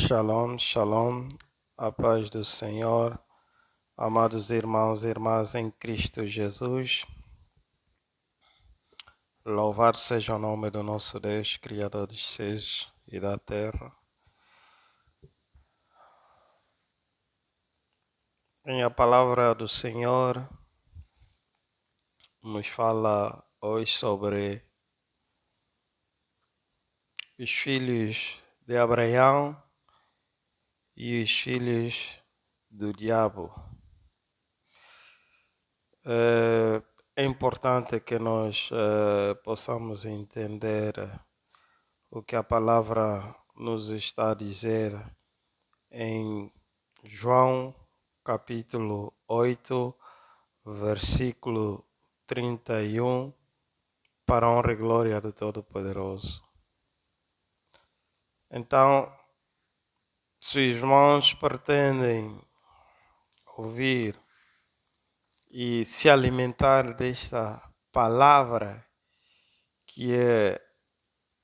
Shalom, shalom, a paz do Senhor, amados irmãos e irmãs em Cristo Jesus. Louvado seja o nome do nosso Deus, Criador dos céus e da terra. E a palavra do Senhor nos fala hoje sobre os filhos de Abraão e os filhos do diabo. É importante que nós possamos entender o que a palavra nos está a dizer em João capítulo 8, versículo 31, para a honra e glória do Todo-Poderoso. Então, se os irmãos pretendem ouvir e se alimentar desta palavra, que é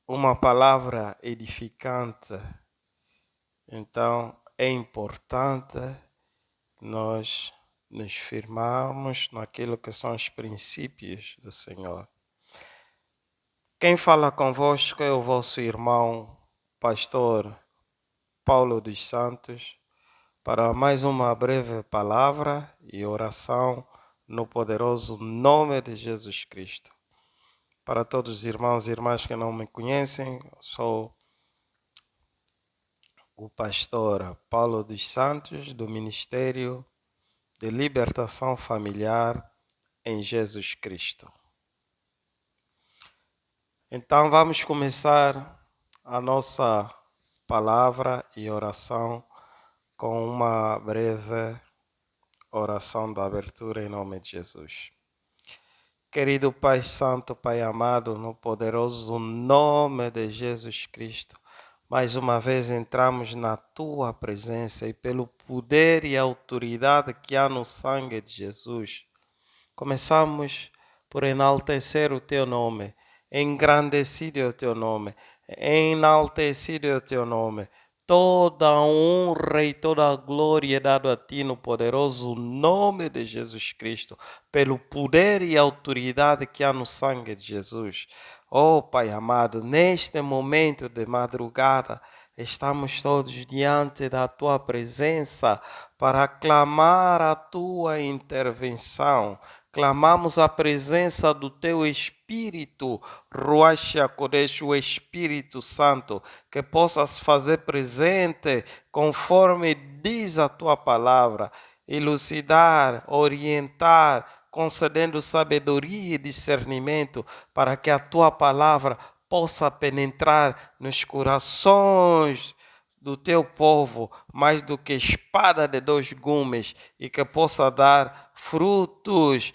uma palavra edificante, então é importante nós nos firmarmos naquilo que são os princípios do Senhor. Quem fala convosco é o vosso irmão, pastor Paulo dos Santos, para mais uma breve palavra e oração no poderoso nome de Jesus Cristo. Para todos os irmãos e irmãs que não me conhecem, sou o pastor Paulo dos Santos, do Ministério de Libertação Familiar em Jesus Cristo. Então vamos começar a nossa palavra e oração com uma breve oração da abertura em nome de Jesus. Querido Pai Santo, Pai amado, no poderoso nome de Jesus Cristo, mais uma vez entramos na Tua presença e pelo poder e autoridade que há no sangue de Jesus, começamos por enaltecer o Teu nome, engrandecido é o Teu nome, enaltecido é o Teu nome. Toda a honra e toda a glória é dado a Ti no poderoso nome de Jesus Cristo, pelo poder e autoridade que há no sangue de Jesus. Oh Pai amado, neste momento de madrugada, estamos todos diante da Tua presença para clamar a Tua intervenção. Clamamos a presença do Teu Espírito, Ruach HaKodesh, o Espírito Santo, que possa se fazer presente conforme diz a Tua palavra, elucidar, orientar, concedendo sabedoria e discernimento para que a Tua palavra possa penetrar nos corações do Teu povo, mais do que espada de dois gumes, e que possa dar frutos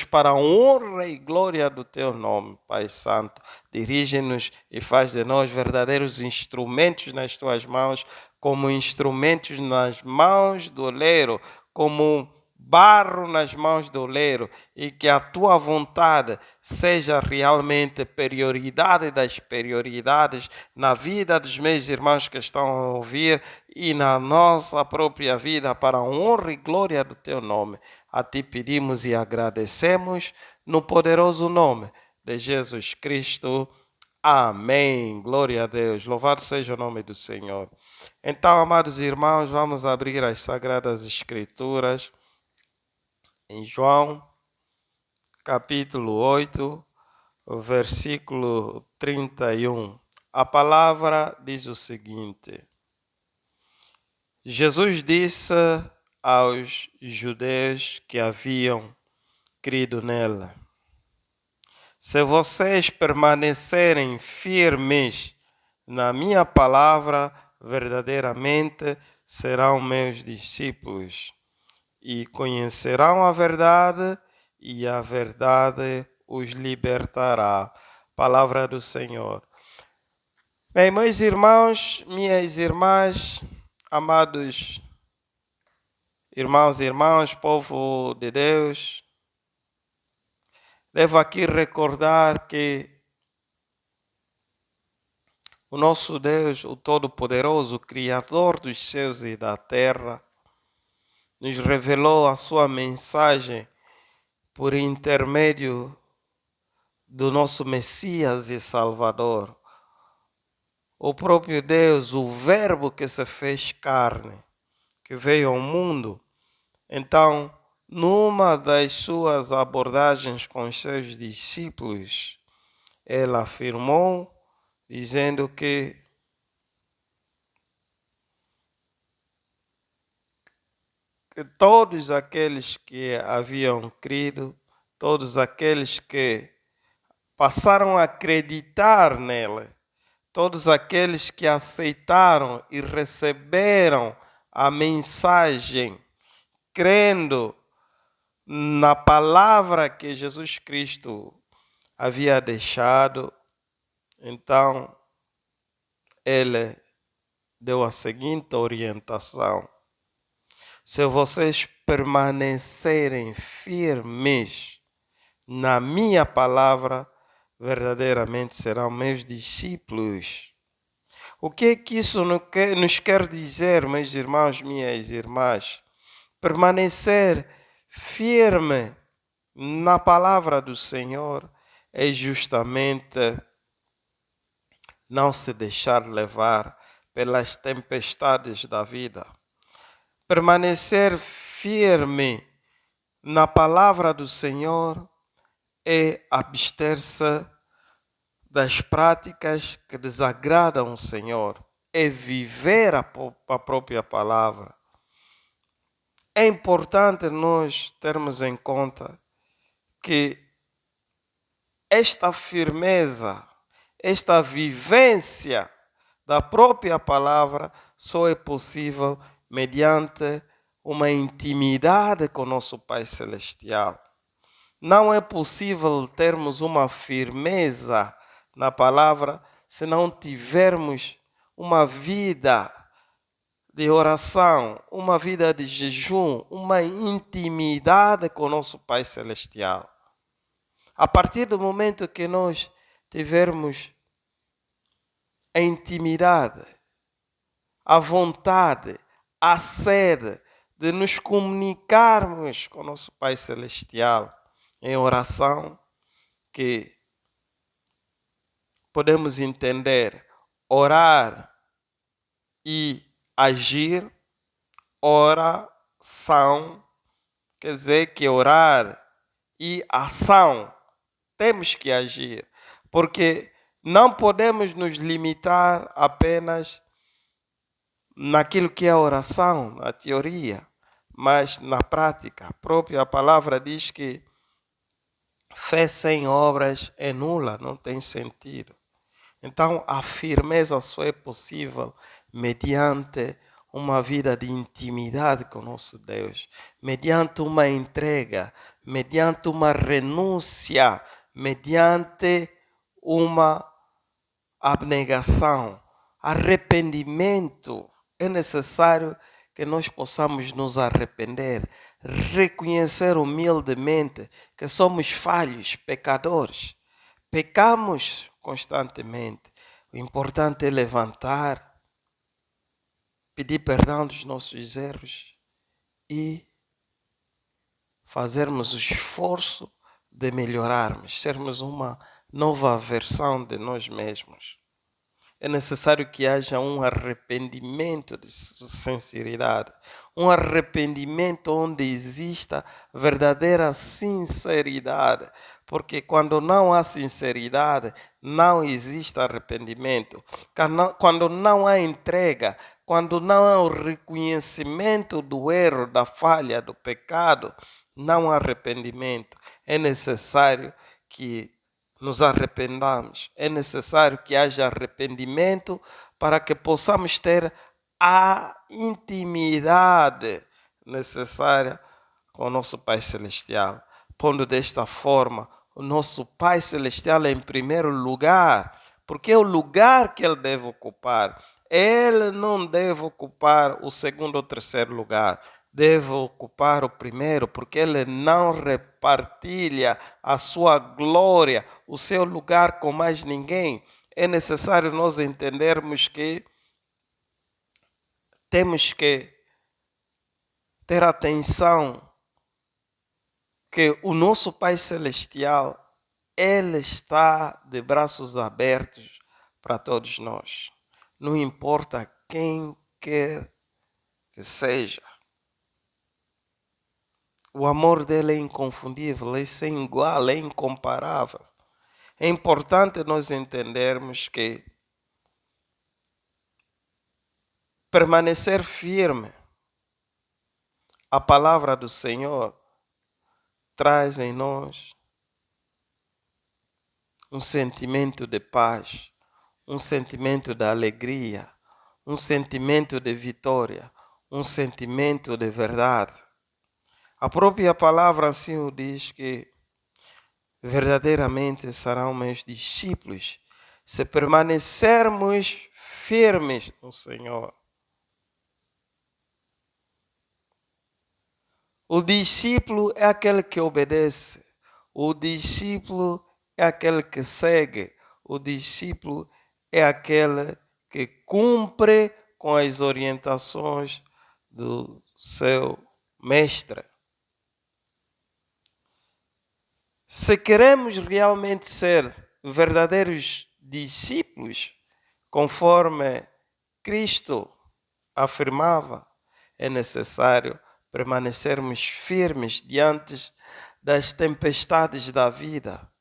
para a honra e glória do Teu nome, Pai Santo. Dirige-nos e faz de nós verdadeiros instrumentos nas Tuas mãos, como instrumentos nas mãos do oleiro, como barro nas mãos do oleiro, e que a Tua vontade seja realmente prioridade das prioridades na vida dos meus irmãos que estão a ouvir e na nossa própria vida, para a honra e glória do Teu nome. A Ti pedimos e agradecemos no poderoso nome de Jesus Cristo. Amém. Glória a Deus. Louvado seja o nome do Senhor. Então, amados irmãos, vamos abrir as Sagradas Escrituras em João, capítulo 8, versículo 31. A palavra diz o seguinte: Jesus disse aos judeus que haviam crido nele: se vocês permanecerem firmes na minha palavra, verdadeiramente serão meus discípulos e conhecerão a verdade, e a verdade os libertará. Palavra do Senhor. Bem, meus irmãos, minhas irmãs, amados irmãos e irmãs, povo de Deus, devo aqui recordar que O nosso Deus, o Todo-Poderoso, o Criador dos céus e da terra, nos revelou a sua mensagem por intermédio do nosso Messias e Salvador. O próprio Deus, o Verbo que se fez carne, que veio ao mundo. Então, numa das suas abordagens com os seus discípulos, ela afirmou, dizendo que todos aqueles que haviam crido, todos aqueles que passaram a acreditar nele, todos aqueles que aceitaram e receberam a mensagem, crendo na palavra que Jesus Cristo havia deixado, então ele deu a seguinte orientação: se vocês permanecerem firmes na minha palavra, verdadeiramente serão meus discípulos. O que é que isso nos quer dizer, meus irmãos, minhas irmãs? Permanecer firme na palavra do Senhor é justamente não se deixar levar pelas tempestades da vida. Permanecer firme na palavra do Senhor é abster-se das práticas que desagradam o Senhor, é viver a própria palavra. É importante nós termos em conta que esta firmeza, esta vivência da própria palavra só é possível mediante uma intimidade com nosso Pai Celestial. Não é possível termos uma firmeza na palavra se não tivermos uma vida de oração, uma vida de jejum, uma intimidade com nosso Pai Celestial. A partir do momento que nós tivermos a intimidade, a vontade, a sede de nos comunicarmos com nosso Pai Celestial em oração, que podemos entender orar e agir. Oração quer dizer que orar e ação temos que agir, porque não podemos nos limitar apenas naquilo que é oração, na teoria, mas na prática. A própria palavra diz que fé sem obras é nula, não tem sentido. Então, a firmeza só é possível mediante uma vida de intimidade com nosso Deus, mediante uma entrega, mediante uma renúncia, mediante uma abnegação, arrependimento. É necessário que nós possamos nos arrepender, reconhecer humildemente que somos falhos, pecadores. Pecamos constantemente. O importante é levantar, pedir perdão dos nossos erros e fazermos o esforço de melhorarmos, sermos uma nova versão de nós mesmos. É necessário que haja um arrependimento de sinceridade, um arrependimento onde exista verdadeira sinceridade, porque quando não há sinceridade, não existe arrependimento. Quando não há entrega, quando não há o reconhecimento do erro, da falha, do pecado, não há arrependimento. É necessário que nos arrependamos. É necessário que haja arrependimento para que possamos ter a intimidade necessária com o nosso Pai Celestial. Pondo desta forma o nosso Pai Celestial em primeiro lugar, porque é o lugar que Ele deve ocupar. Ele não deve ocupar o segundo ou terceiro lugar. Deve ocupar o primeiro, porque ele não repartilha a sua glória, o seu lugar com mais ninguém. é necessário nós entendermos que temos que ter atenção que o nosso Pai Celestial, Ele está de braços abertos para todos nós. Não importa quem quer que seja. O amor dele é inconfundível, é sem igual, é incomparável. É importante nós entendermos que permanecer firme à palavra do Senhor traz em nós um sentimento de paz, um sentimento de alegria, um sentimento de vitória, um sentimento de verdade. A própria palavra assim o diz que verdadeiramente serão meus discípulos se permanecermos firmes no Senhor. O discípulo é aquele que obedece. O discípulo é aquele que segue. O discípulo é aquele que cumpre com as orientações do seu mestre. Se queremos realmente ser verdadeiros discípulos, conforme Cristo afirmava, é necessário permanecermos firmes diante das tempestades da vida,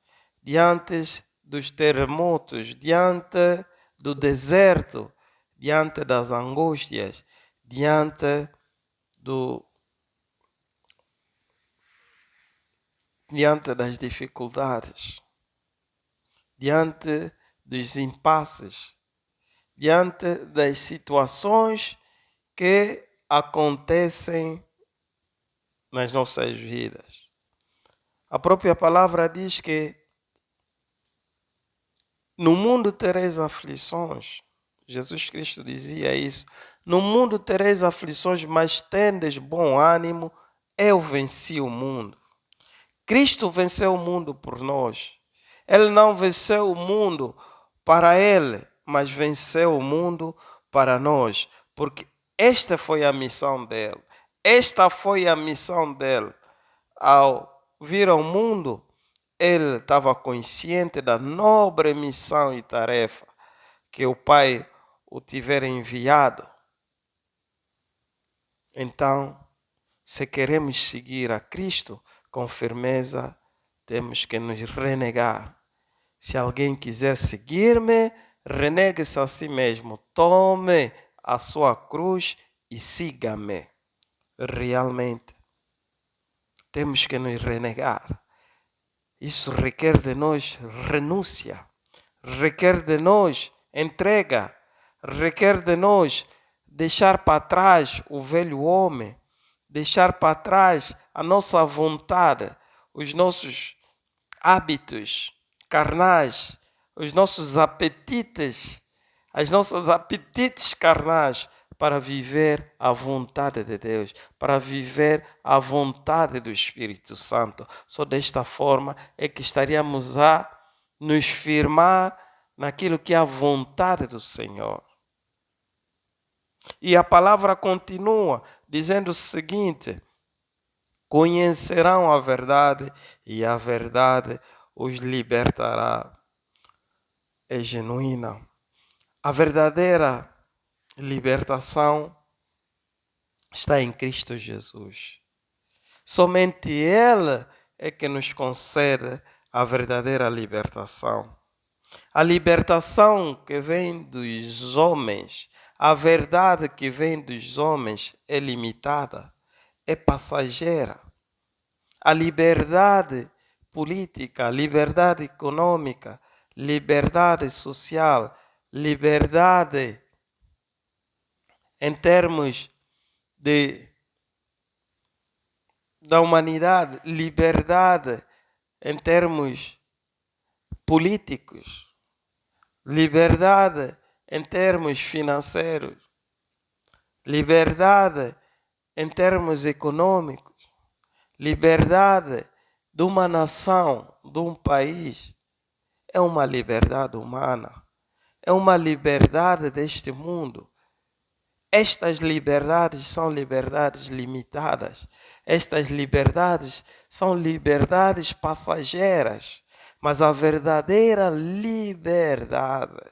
diante dos terremotos, diante do deserto, diante das angústias, diante das dificuldades, diante dos impasses, diante das situações que acontecem nas nossas vidas. A própria palavra diz que no mundo tereis aflições. Jesus Cristo dizia isso. No mundo tereis aflições, mas tendes bom ânimo, eu venci o mundo. Cristo venceu o mundo por nós. Ele não venceu o mundo para ele, mas venceu o mundo para nós, porque esta foi a missão dele. Esta foi a missão dele. Ao vir ao mundo, ele estava consciente da nobre missão e tarefa que o Pai o tivera enviado. Então, se queremos seguir a Cristo com firmeza, temos que nos renegar. Se alguém quiser seguir-me, renegue-se a si mesmo, tome a sua cruz e siga-me. Realmente, temos que nos renegar. Isso requer de nós renúncia, requer de nós entrega, requer de nós deixar para trás o velho homem, deixar para trás a nossa vontade, os nossos hábitos carnais, os nossos apetites, as nossas apetites carnais, para viver a vontade de Deus, para viver a vontade do Espírito Santo. Só desta forma é que estaríamos a nos firmar naquilo que é a vontade do Senhor. E a palavra continua dizendo o seguinte: conhecerão a verdade e a verdade os libertará. É genuína. A verdadeira libertação está em Cristo Jesus. Somente Ele é que nos concede a verdadeira libertação. A libertação que vem dos homens, a verdade que vem dos homens é limitada, é passageira. A liberdade política, liberdade econômica, liberdade social, liberdade em termos da humanidade, liberdade em termos políticos, liberdade em termos financeiros, liberdade em termos econômicos, liberdade de uma nação, de um país, é uma liberdade humana. é uma liberdade deste mundo. Estas liberdades são liberdades limitadas. Estas liberdades são liberdades passageiras. Mas a verdadeira liberdade,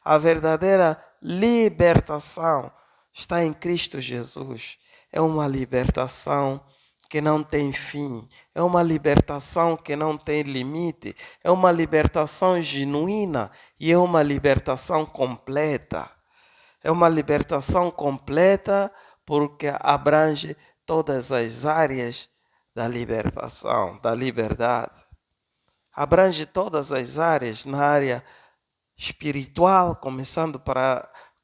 a verdadeira libertação está em Cristo Jesus. É uma libertação que não tem fim. É uma libertação que não tem limite. É uma libertação genuína e é uma libertação completa. É uma libertação completa porque abrange todas as áreas da libertação, da liberdade. Abrange todas as áreas na área espiritual, começando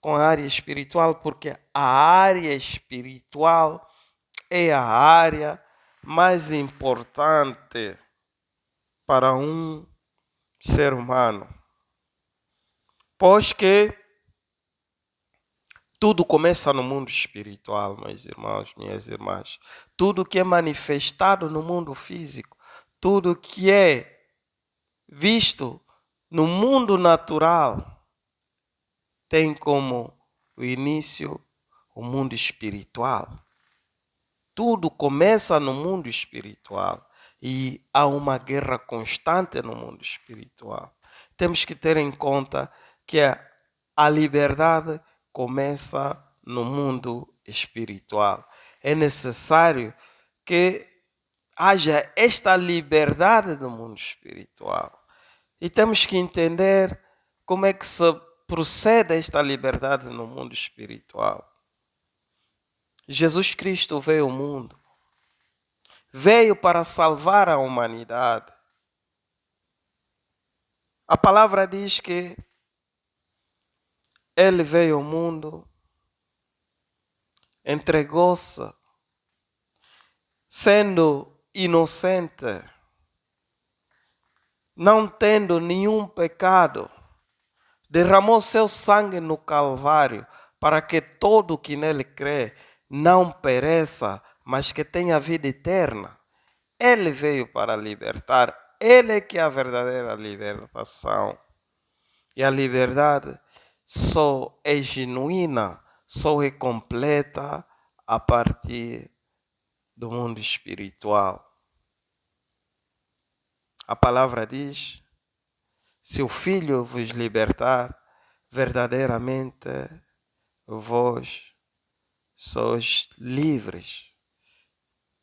com a área espiritual, porque a área espiritual é a área mais importante para um ser humano. Pois que tudo começa no mundo espiritual, meus irmãos, minhas irmãs. Tudo que é manifestado no mundo físico, tudo que é visto no mundo natural, tem como o início o mundo espiritual. Tudo começa no mundo espiritual e há uma guerra constante no mundo espiritual. Temos que ter em conta que a liberdade começa no mundo espiritual. É necessário que haja esta liberdade do mundo espiritual. E temos que entender como é que se procede esta liberdade no mundo espiritual. Jesus Cristo veio ao mundo. Veio para salvar a humanidade. A palavra diz que Ele veio ao mundo, entregou-se, sendo inocente, não tendo nenhum pecado, derramou seu sangue no Calvário para que todo que nele crê não pereça, mas que tenha vida eterna. Ele veio para libertar. Ele é que é a verdadeira libertação. E a liberdade só é genuína, só é completa a partir do mundo espiritual. A palavra diz: se o Filho vos libertar, verdadeiramente vós sois livres.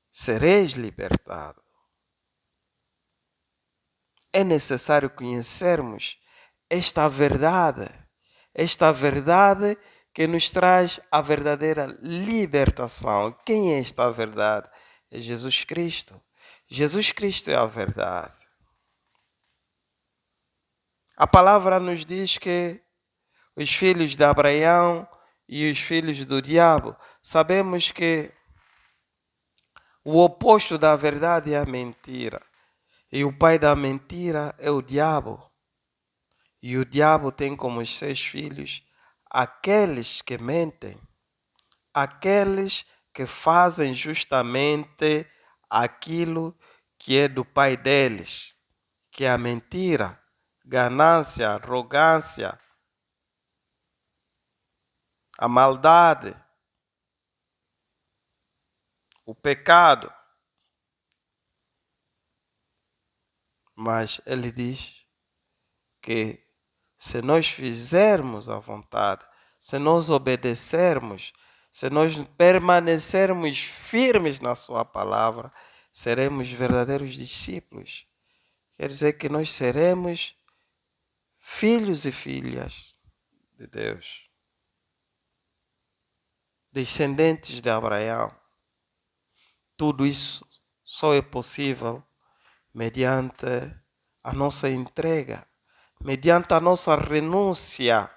Sereis libertados. É necessário conhecermos esta verdade que nos traz a verdadeira libertação. Quem é esta verdade? É Jesus Cristo. Jesus Cristo é a verdade. A palavra nos diz que os filhos de Abraão e os filhos do diabo, sabemos que o oposto da verdade é a mentira. E o pai da mentira é o diabo. E o diabo tem como seus filhos aqueles que mentem, aqueles que fazem justamente aquilo que é do pai deles, que é a mentira, ganância, arrogância, a maldade, o pecado. Mas ele diz que se nós fizermos a vontade, se nós obedecermos, se nós permanecermos firmes na sua palavra, seremos verdadeiros discípulos. Quer dizer que nós seremos filhos e filhas de Deus, descendentes de Abraão. Tudo isso só é possível mediante a nossa entrega, mediante a nossa renúncia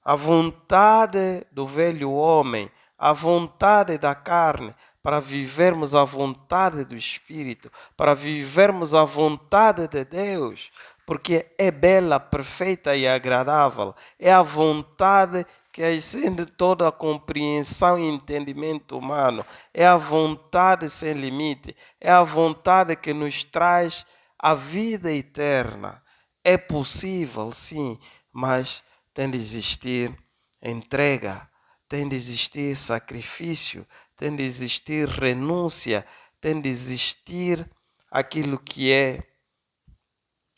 à vontade do velho homem, à vontade da carne, para vivermos a vontade do Espírito, para vivermos a vontade de Deus, porque é bela, perfeita e agradável. É a vontade que excede toda a compreensão e entendimento humano. É a vontade sem limite. É a vontade que nos traz a vida eterna. É possível, sim, mas tem de existir entrega, tem de existir sacrifício, tem de existir renúncia, tem de existir aquilo que é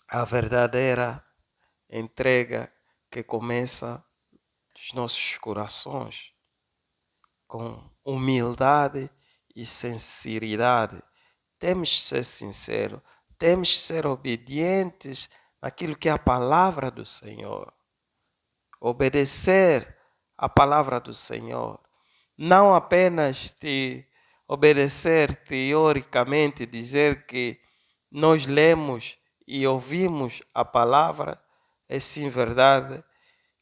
a verdadeira entrega que começa dos nossos corações, com humildade e sinceridade. Temos que ser sinceros, temos que ser obedientes naquilo que é a palavra do Senhor. Obedecer a palavra do Senhor. Não apenas obedecer teoricamente, dizer que nós lemos e ouvimos a palavra, é sim verdade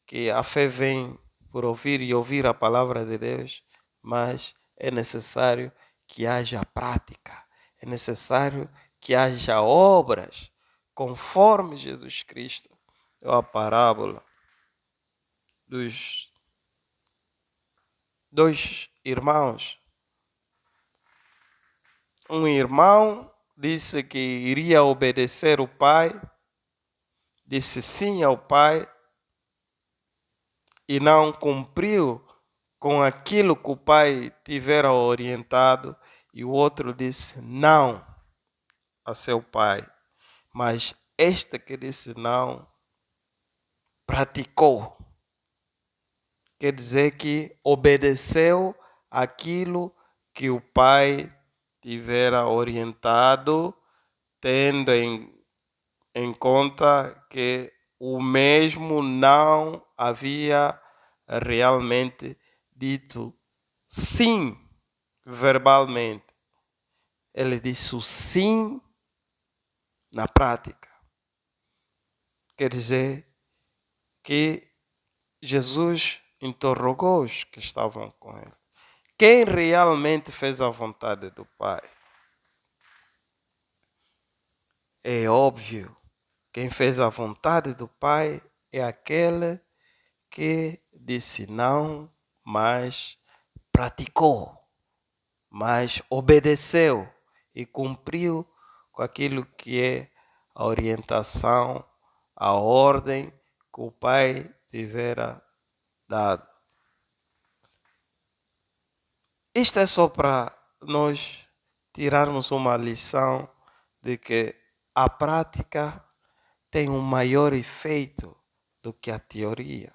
que a fé vem por ouvir e ouvir a palavra de Deus, mas é necessário que haja prática, é necessário que haja obras, conforme Jesus Cristo. A parábola dos dois irmãos. Um irmão disse que iria obedecer o pai, disse sim ao pai e não cumpriu com aquilo que o pai tivera orientado, e o outro disse não a seu pai. Mas este que disse não, praticou. Quer dizer que obedeceu aquilo que o pai tivera orientado, tendo em conta que o mesmo não havia realmente dito sim verbalmente. Ele disse o sim na prática. Quer dizer que Jesus interrogou os que estavam com ele. Quem realmente fez a vontade do Pai? É óbvio, quem fez a vontade do Pai é aquele que disse não, mas praticou, mas obedeceu e cumpriu com aquilo que é a orientação, a ordem que o Pai tivera dado. Isto é só para nós tirarmos uma lição de que a prática tem um maior efeito do que a teoria.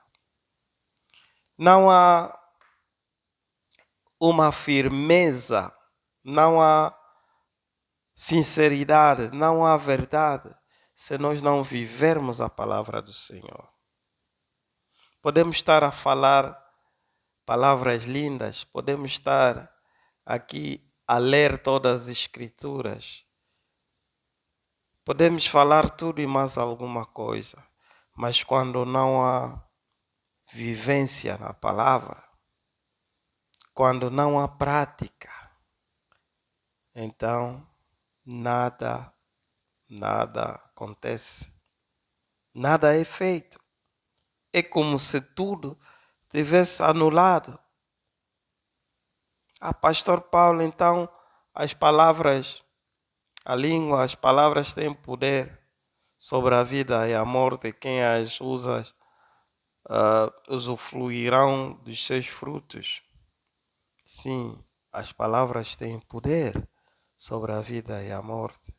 Não há uma firmeza, não há sinceridade, não há verdade se nós não vivermos a palavra do Senhor. Podemos estar a falar palavras lindas, podemos estar aqui a ler todas as escrituras, podemos falar tudo e mais alguma coisa, mas quando não há vivência na palavra, quando não há prática, então nada acontece, nada é feito. É como se tudo tivesse anulado. Pastor Paulo, então as palavras, a língua, as palavras têm poder sobre a vida e a morte. Quem as usa usufruirão dos seus frutos. Sim, as palavras têm poder sobre a vida e a morte.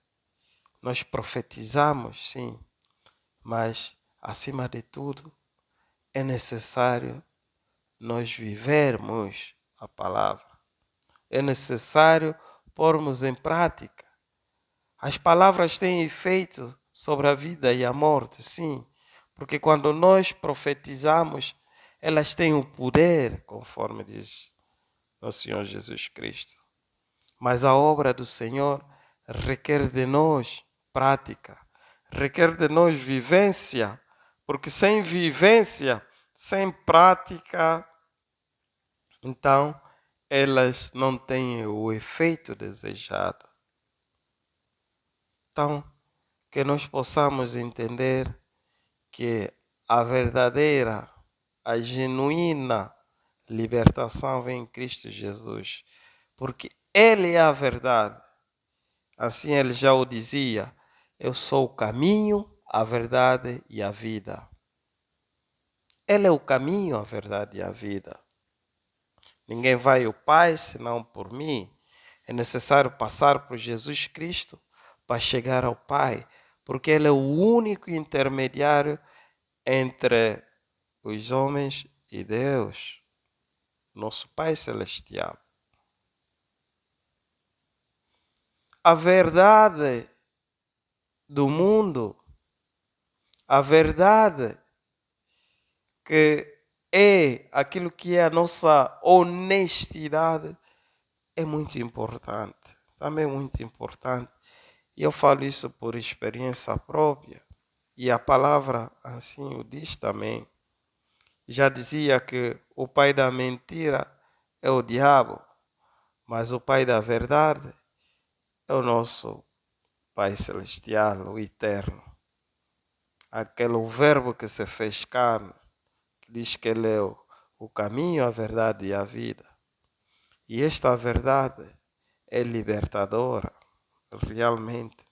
Nós profetizamos, sim, mas acima de tudo é necessário nós vivermos a palavra. É necessário pormos em prática. As palavras têm efeito sobre a vida e a morte, sim, porque quando nós profetizamos, elas têm o poder, conforme diz o Senhor Jesus Cristo. Mas a obra do Senhor requer de nós prática, requer de nós vivência, porque sem vivência, sem prática, então elas não têm o efeito desejado. Então, que nós possamos entender que a verdadeira, a genuína libertação vem em Cristo Jesus, porque Ele é a verdade. Assim ele já o dizia: eu sou o caminho, a verdade e a vida. Ele é o caminho, a verdade e a vida. Ninguém vai ao Pai senão por mim. É necessário passar por Jesus Cristo para chegar ao Pai, porque Ele é o único intermediário entre os homens e Deus, nosso Pai Celestial. A verdade do mundo, a verdade que é aquilo que é a nossa honestidade, é muito importante. Também é muito importante. E eu falo isso por experiência própria. E a palavra assim o diz também. Já dizia que o pai da mentira é o diabo, mas o pai da verdade é o nosso Pai Celestial, o Eterno. Aquele verbo que se fez carne, que diz que Ele é o caminho, a verdade e a vida. E esta verdade é libertadora, realmente.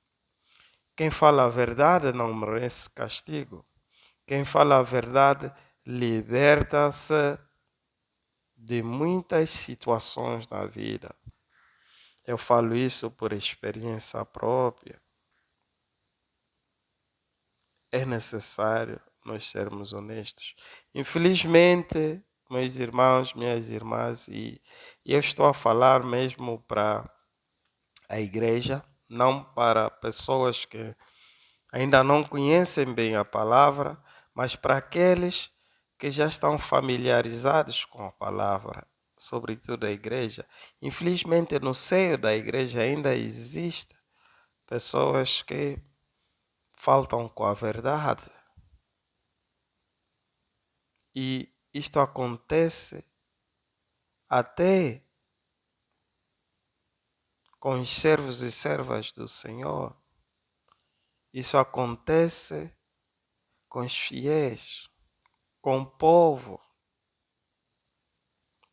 Quem fala a verdade não merece castigo. Quem fala a verdade liberta-se de muitas situações na vida. Eu falo isso por experiência própria. É necessário nós sermos honestos. Infelizmente, meus irmãos, minhas irmãs, e eu estou a falar mesmo para a igreja, não para pessoas que ainda não conhecem bem a palavra, mas para aqueles que já estão familiarizados com a palavra, sobretudo a igreja. Infelizmente, no seio da igreja ainda existe pessoas que faltam com a verdade. E isto acontece até com os servos e servas do Senhor. Isso acontece com os fiéis, com o povo,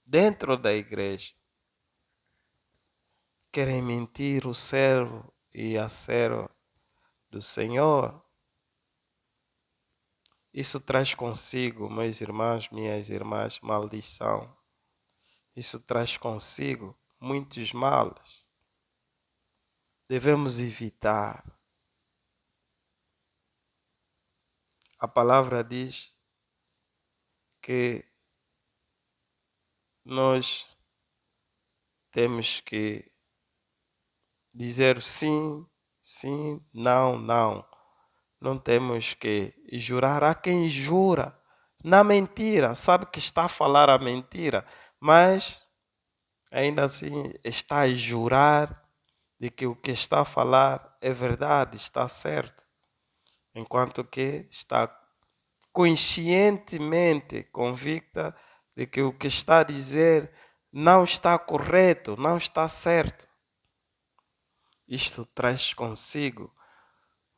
dentro da igreja. Querem mentir o servo e a serva do Senhor. Isso traz consigo, meus irmãos, minhas irmãs, maldição. Isso traz consigo muitos males. Devemos evitar. A palavra diz que nós temos que dizer sim, sim, não, não. Não temos que jurar. Há quem jura na mentira, sabe que está a falar a mentira, mas ainda assim está a jurar de que o que está a falar é verdade, está certo, enquanto que está conscientemente convicta de que o que está a dizer não está correto, não está certo. Isto traz consigo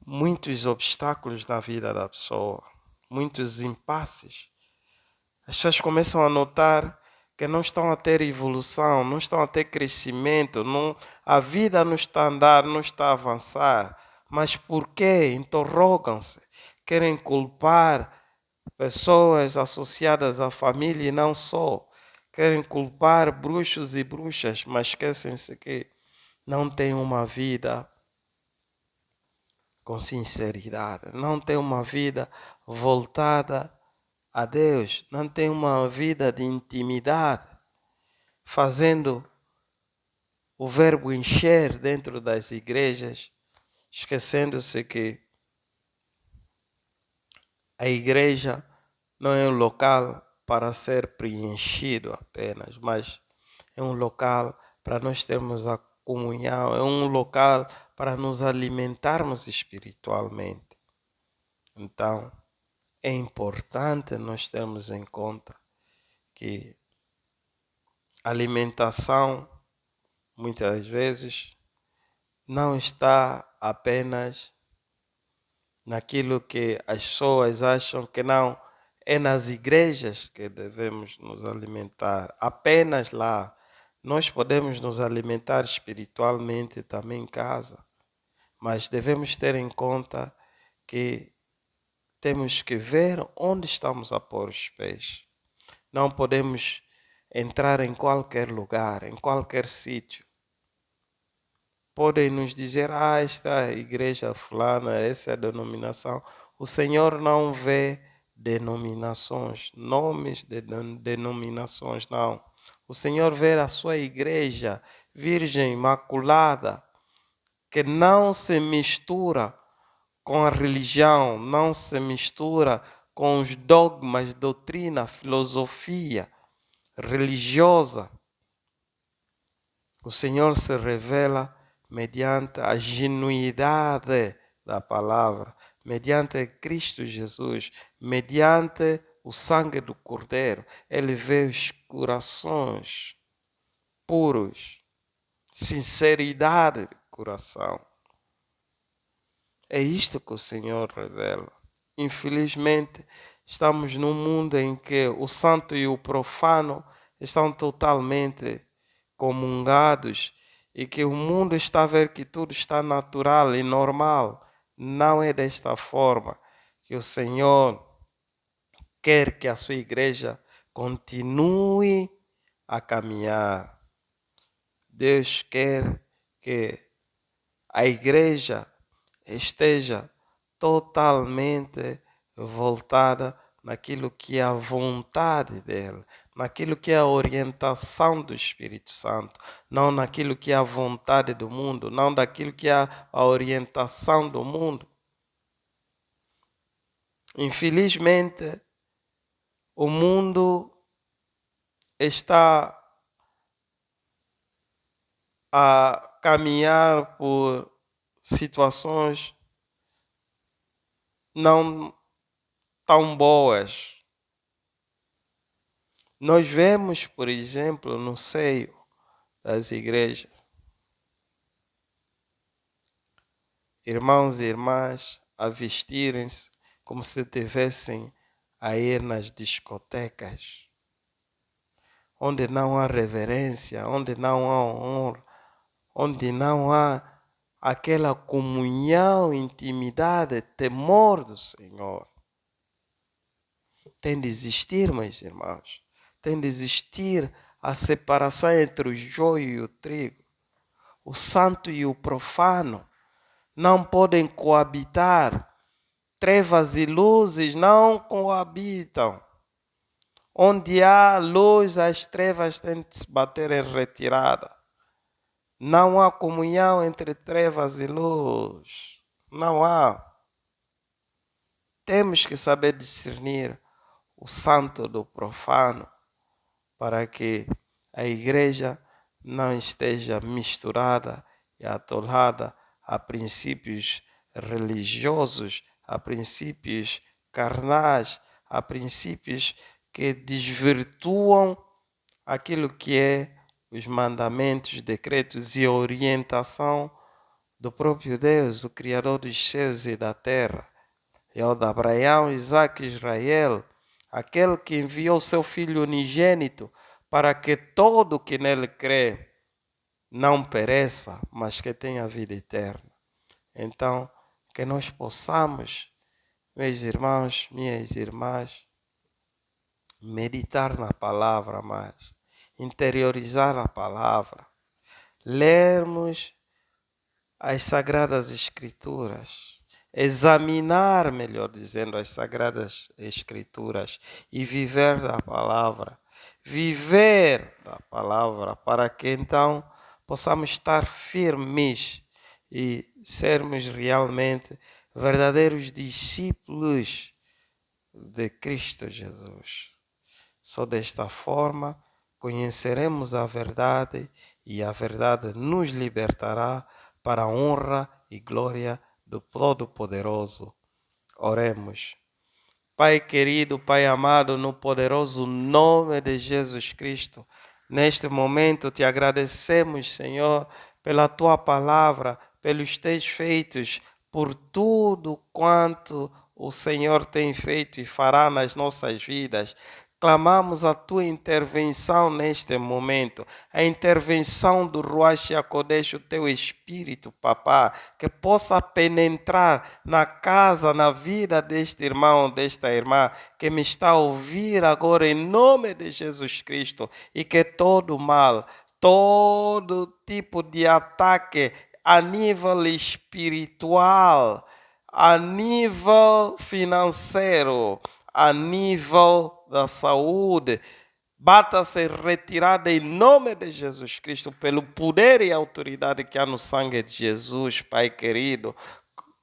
muitos obstáculos na vida da pessoa, muitos impasses. As pessoas começam a notar que não estão a ter evolução, não estão a ter crescimento, não, a vida não está a andar, não está a avançar. Mas por quê? Interrogam-se, querem culpar pessoas associadas à família e não só. Querem culpar bruxos e bruxas, mas esquecem-se que não têm uma vida com sinceridade, não têm uma vida voltada a Deus, não têm uma vida de intimidade, fazendo o verbo encher dentro das igrejas, esquecendo-se que a igreja não é um local para ser preenchido apenas, mas é um local para nós termos a comunhão, é um local para nos alimentarmos espiritualmente. Então, é importante nós termos em conta que a alimentação, muitas vezes, não está apenas naquilo que as pessoas acham que não é nas igrejas que devemos nos alimentar, apenas lá. Nós podemos nos alimentar espiritualmente também em casa, mas devemos ter em conta que temos que ver onde estamos a pôr os pés. Não podemos entrar em qualquer lugar, em qualquer sítio. Podem nos dizer, esta igreja fulana, essa é a denominação. O Senhor não vê denominações, nomes de denominações, não. O Senhor vê a sua igreja, virgem imaculada, que não se mistura com a religião, não se mistura com os dogmas, doutrina, filosofia religiosa. O Senhor se revela mediante a genuidade da palavra, mediante Cristo Jesus, mediante o sangue do Cordeiro. Ele vê os corações puros, sinceridade de coração. É isto que o Senhor revela. Infelizmente, estamos num mundo em que o santo e o profano estão totalmente comungados e que o mundo está a ver que tudo está natural e normal. Não é desta forma que o Senhor quer que a sua igreja continue a caminhar. Deus quer que a igreja esteja totalmente voltada naquilo que é a vontade dele, naquilo que é a orientação do Espírito Santo, não naquilo que é a vontade do mundo, não daquilo que é a orientação do mundo. Infelizmente, o mundo está a caminhar por situações não tão boas. Nós vemos, por exemplo, no seio das igrejas, irmãos e irmãs a vestirem-se como se estivessem a ir nas discotecas, onde não há reverência, onde não há honra, onde não há aquela comunhão, intimidade, temor do Senhor. Tem de existir, meus irmãos. Tem de existir a separação entre o joio e o trigo. O santo e o profano não podem coabitar. Trevas e luzes não coabitam. Onde há luz, as trevas têm de se bater em retirada. Não há comunhão entre trevas e luz. Não há. Temos que saber discernir o santo do profano, para que a igreja não esteja misturada e atolada a princípios religiosos, a princípios carnais, a princípios que desvirtuam aquilo que é os mandamentos, decretos e orientação do próprio Deus, o Criador dos céus e da terra. É o de Abraão, Isaque e Israel, aquele que enviou seu Filho unigênito para que todo que nele crê não pereça, mas que tenha vida eterna. Então, que nós possamos, meus irmãos, minhas irmãs, meditar na palavra mais, interiorizar a palavra, lermos as Sagradas Escrituras, examinar, melhor dizendo, as Sagradas Escrituras e viver da palavra. Viver da palavra para que então possamos estar firmes e sermos realmente verdadeiros discípulos de Cristo Jesus. Só desta forma conheceremos a verdade e a verdade nos libertará para a honra e glória do Todo-Poderoso. Oremos. Pai querido, Pai amado, no poderoso nome de Jesus Cristo, neste momento te agradecemos, Senhor, pela tua palavra, pelos teus feitos, por tudo quanto o Senhor tem feito e fará nas nossas vidas. Clamamos a tua intervenção neste momento, a intervenção do Ruach HaKodesh, o teu Espírito, Papá, que possa penetrar na casa, na vida deste irmão, desta irmã, que me está a ouvir agora em nome de Jesus Cristo, e que todo mal, todo tipo de ataque a nível espiritual, a nível financeiro, a nível da saúde, bata-se retirada em nome de Jesus Cristo, pelo poder e autoridade que há no sangue de Jesus, Pai querido.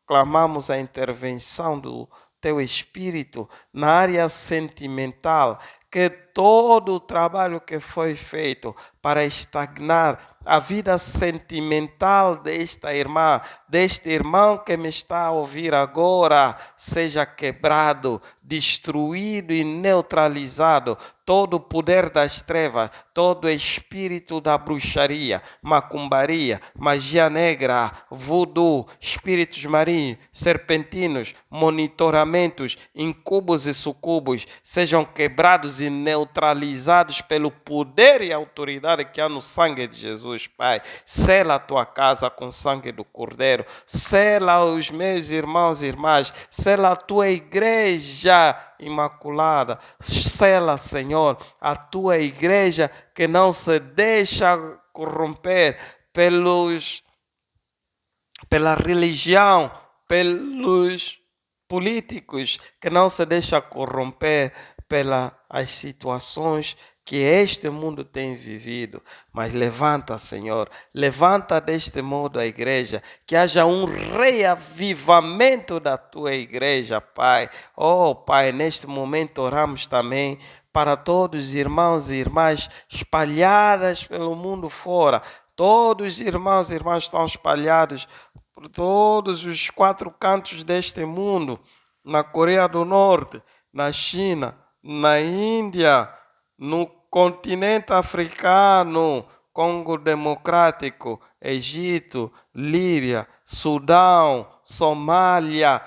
Clamamos a intervenção do teu Espírito na área sentimental, que todo o trabalho que foi feito para estagnar a vida sentimental desta irmã, deste irmão que me está a ouvir agora, seja quebrado, destruído e neutralizado. Todo o poder das trevas, todo o espírito da bruxaria, macumbaria, magia negra, voodoo, espíritos marinhos, serpentinos, monitoramentos, incubos e sucubos, sejam quebrados e neutralizados pelo poder e autoridade que há no sangue de Jesus, Pai. Sela a tua casa com sangue do Cordeiro, sela os meus irmãos e irmãs, sela a tua igreja imaculada, sela, Senhor, a tua igreja que não se deixa corromper pela religião, pelos políticos, que não se deixa corromper pelas situações que este mundo tem vivido. Mas levanta, Senhor, levanta deste modo a igreja, que haja um reavivamento da tua igreja, Pai. Oh, Pai, neste momento oramos também para todos os irmãos e irmãs espalhadas pelo mundo fora. Todos os irmãos e irmãs estão espalhados por todos os 4 cantos deste mundo, na Coreia do Norte, na China, na Índia, no continente africano, Congo Democrático, Egito, Líbia, Sudão, Somália.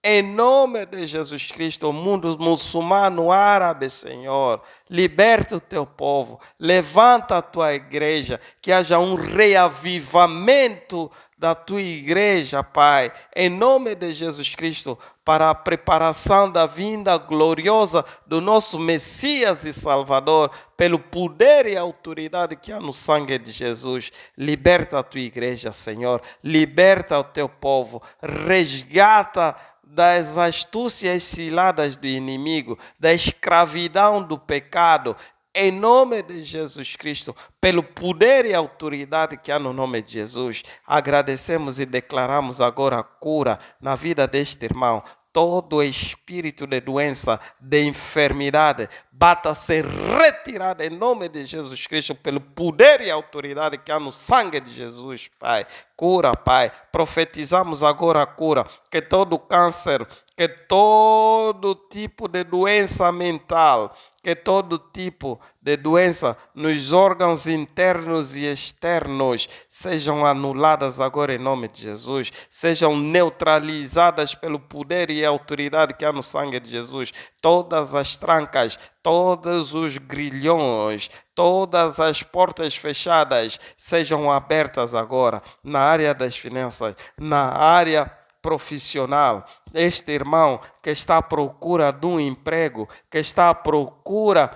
Em nome de Jesus Cristo, o mundo muçulmano, árabe, Senhor, liberta o teu povo, levanta a tua igreja, que haja um reavivamento da tua igreja, Pai, em nome de Jesus Cristo, para a preparação da vinda gloriosa do nosso Messias e Salvador, pelo poder e autoridade que há no sangue de Jesus. Liberta a tua igreja, Senhor, liberta o teu povo, resgata das astúcias ciladas do inimigo, da escravidão do pecado, em nome de Jesus Cristo, pelo poder e autoridade que há no nome de Jesus. Agradecemos e declaramos agora a cura na vida deste irmão. Todo espírito de doença, de enfermidade, bata-se retirado em nome de Jesus Cristo, pelo poder e autoridade que há no sangue de Jesus, Pai. Cura, Pai. Profetizamos agora a cura, que todo câncer, que todo tipo de doença mental, que todo tipo de doença nos órgãos internos e externos sejam anuladas agora em nome de Jesus, sejam neutralizadas pelo poder e autoridade que há no sangue de Jesus. Todas as trancas, todos os grilhões, todas as portas fechadas sejam abertas agora na área das finanças, na área profissional. Este irmão que está à procura de um emprego, que está à procura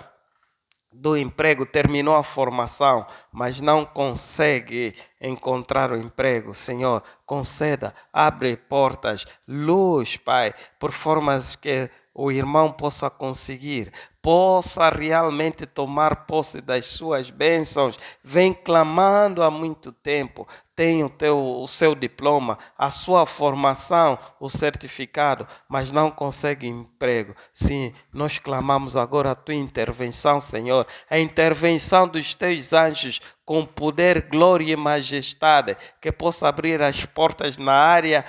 do emprego, terminou a formação, mas não consegue encontrar o emprego. Senhor, conceda, abre portas, luz, Pai, por formas que o irmão possa conseguir, possa realmente tomar posse das suas bênçãos. Vem clamando há muito tempo, tem o seu diploma, a sua formação, o certificado, mas não consegue emprego. Sim, nós clamamos agora a tua intervenção, Senhor, a intervenção dos teus anjos com poder, glória e majestade, que possa abrir as portas na área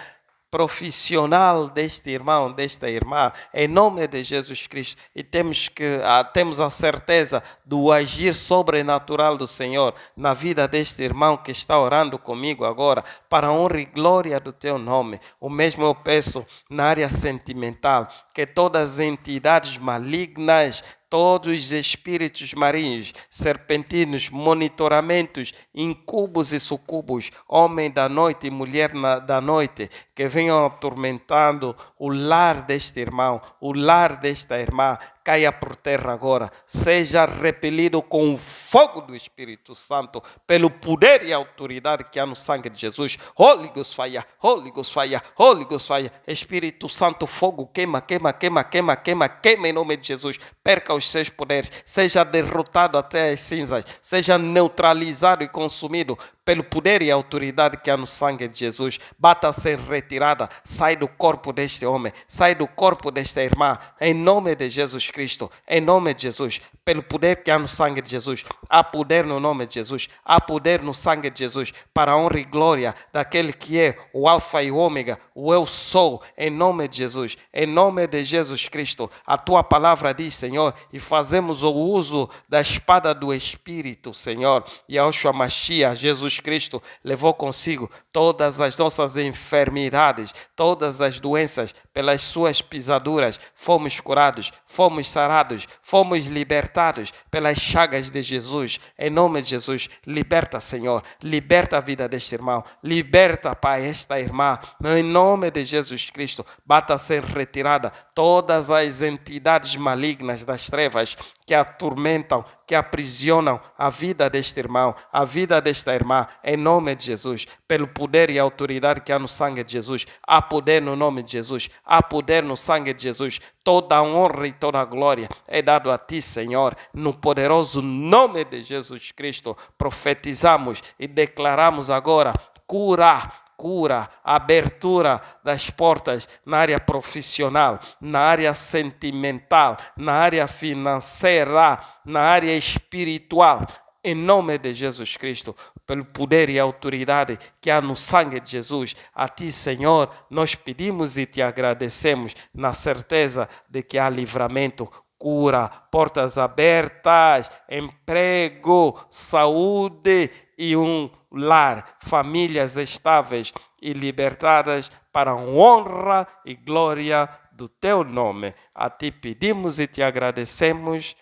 profissional deste irmão, desta irmã, em nome de Jesus Cristo. E temos a certeza do agir sobrenatural do Senhor na vida deste irmão que está orando comigo agora, para a honra e glória do teu nome. O mesmo eu peço na área sentimental, que todas as entidades malignas todos os espíritos marinhos, serpentinos, monitoramentos, incubos e sucubos, homem da noite e mulher da noite, que venham atormentando o lar deste irmão, o lar desta irmã, caia por terra agora, seja repelido com o fogo do Espírito Santo, pelo poder e autoridade que há no sangue de Jesus. Holy Ghost fire, Holy Ghost fire, Holy Ghost fire. Espírito Santo, fogo, queima, queima, queima, queima, queima, queima em nome de Jesus. Perca os seus poderes, seja derrotado até as cinzas, seja neutralizado e consumido pelo poder e autoridade que há no sangue de Jesus. Bata ser retirada, sai do corpo deste homem, sai do corpo desta irmã, em nome de Jesus Cristo, em nome de Jesus, pelo poder que há no sangue de Jesus. Há poder no nome de Jesus, há poder no sangue de Jesus, para a honra e glória daquele que é o alfa e o ômega, o eu sou, em nome de Jesus, em nome de Jesus Cristo. A tua palavra diz, Senhor, e fazemos o uso da espada do Espírito, Senhor, e Yahshua Mashiach, Jesus Cristo, levou consigo todas as nossas enfermidades, todas as doenças, pelas suas pisaduras, fomos curados, fomos sarados, fomos libertados pelas chagas de Jesus. Em nome de Jesus, liberta, Senhor, liberta a vida deste irmão, liberta, Pai, esta irmã, em nome de Jesus Cristo. Bata ser retirada todas as entidades malignas das trevas que atormentam, que aprisionam a vida deste irmão, a vida desta irmã, em nome de Jesus, pelo poder e autoridade que há no sangue de Jesus. Há poder no nome de Jesus, há poder no sangue de Jesus. Toda a honra e toda a glória é dado a ti, Senhor, no poderoso nome de Jesus Cristo. Profetizamos e declaramos agora cura, abertura das portas na área profissional, na área sentimental, na área financeira, na área espiritual. Em nome de Jesus Cristo, pelo poder e autoridade que há no sangue de Jesus, a ti, Senhor, nós pedimos e te agradecemos, na certeza de que há livramento, cura, portas abertas, emprego, saúde e um lar, famílias estáveis e libertadas para a honra e glória do teu nome. A ti pedimos e te agradecemos,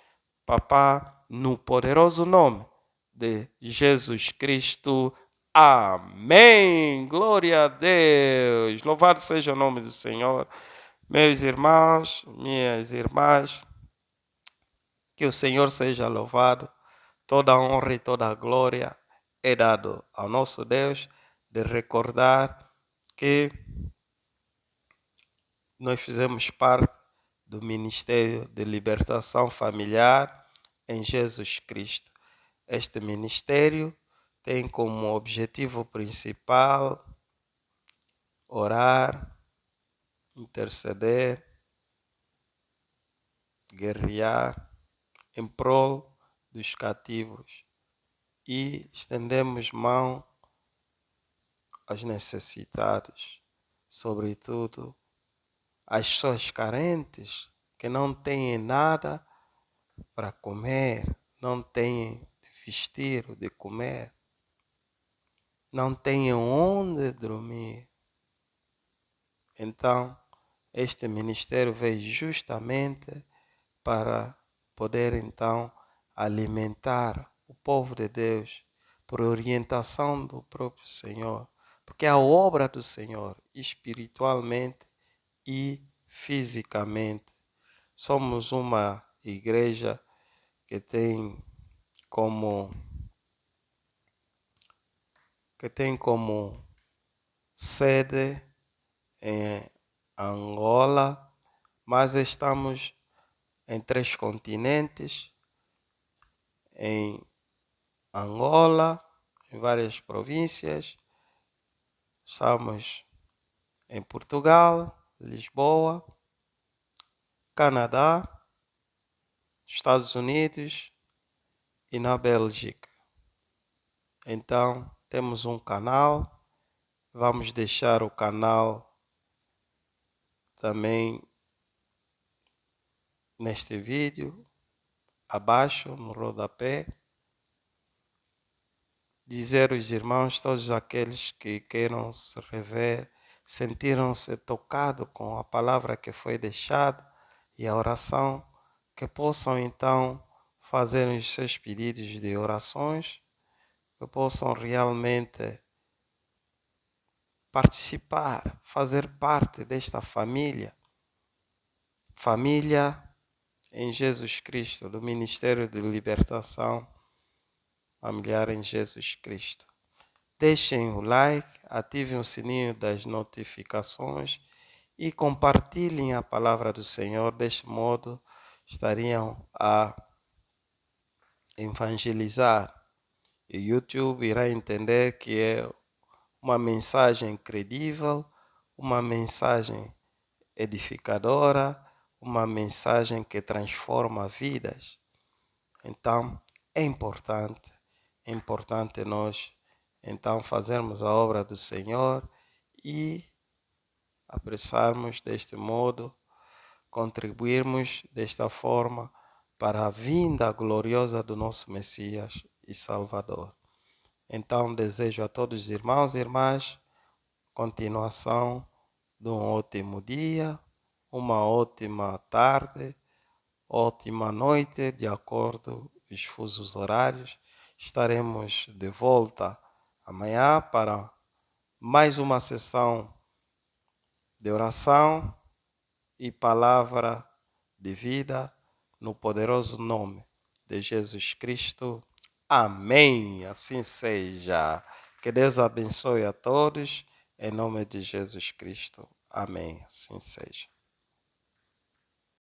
Papá, no poderoso nome de Jesus Cristo. Amém. Glória a Deus. Louvado seja o nome do Senhor. Meus irmãos, minhas irmãs, que o Senhor seja louvado. Toda a honra e toda a glória é dado ao nosso Deus, de recordar que nós fizemos parte do Ministério de Libertação Familiar em Jesus Cristo. Este ministério tem como objetivo principal orar, interceder, guerrear em prol dos cativos e estendemos mão aos necessitados, sobretudo às pessoas carentes que não têm nada para comer, não têm de vestir ou de comer, não têm onde dormir. Então, este ministério veio justamente para poder então alimentar o povo de Deus por orientação do próprio Senhor, porque é a obra do Senhor espiritualmente e fisicamente. Somos uma igreja que tem como sede em Angola, mas estamos em 3 continentes, em Angola, em várias províncias. Estamos em Portugal, Lisboa, Canadá, Estados Unidos e na Bélgica. Então, temos um canal, vamos deixar o canal também neste vídeo, abaixo, no rodapé. Dizer aos irmãos, todos aqueles que queiram se rever, sentiram-se tocados com a palavra que foi deixada e a oração que possam então fazer os seus pedidos de orações, que possam realmente participar, fazer parte desta família em Jesus Cristo, do Ministério de Libertação Familiar em Jesus Cristo. Deixem o like, ativem o sininho das notificações e compartilhem a palavra do Senhor. Deste modo, estariam a evangelizar. E o YouTube irá entender que é uma mensagem credível, uma mensagem edificadora, uma mensagem que transforma vidas. Então, é importante nós então fazermos a obra do Senhor e apressarmos deste modo, contribuirmos desta forma para a vinda gloriosa do nosso Messias e Salvador. Então, desejo a todos os irmãos e irmãs continuação de um ótimo dia, uma ótima tarde, ótima noite, de acordo com os fusos horários. Estaremos de volta amanhã para mais uma sessão de oração e palavra de vida no poderoso nome de Jesus Cristo. Amém. Assim seja. Que Deus abençoe a todos. Em nome de Jesus Cristo. Amém. Assim seja.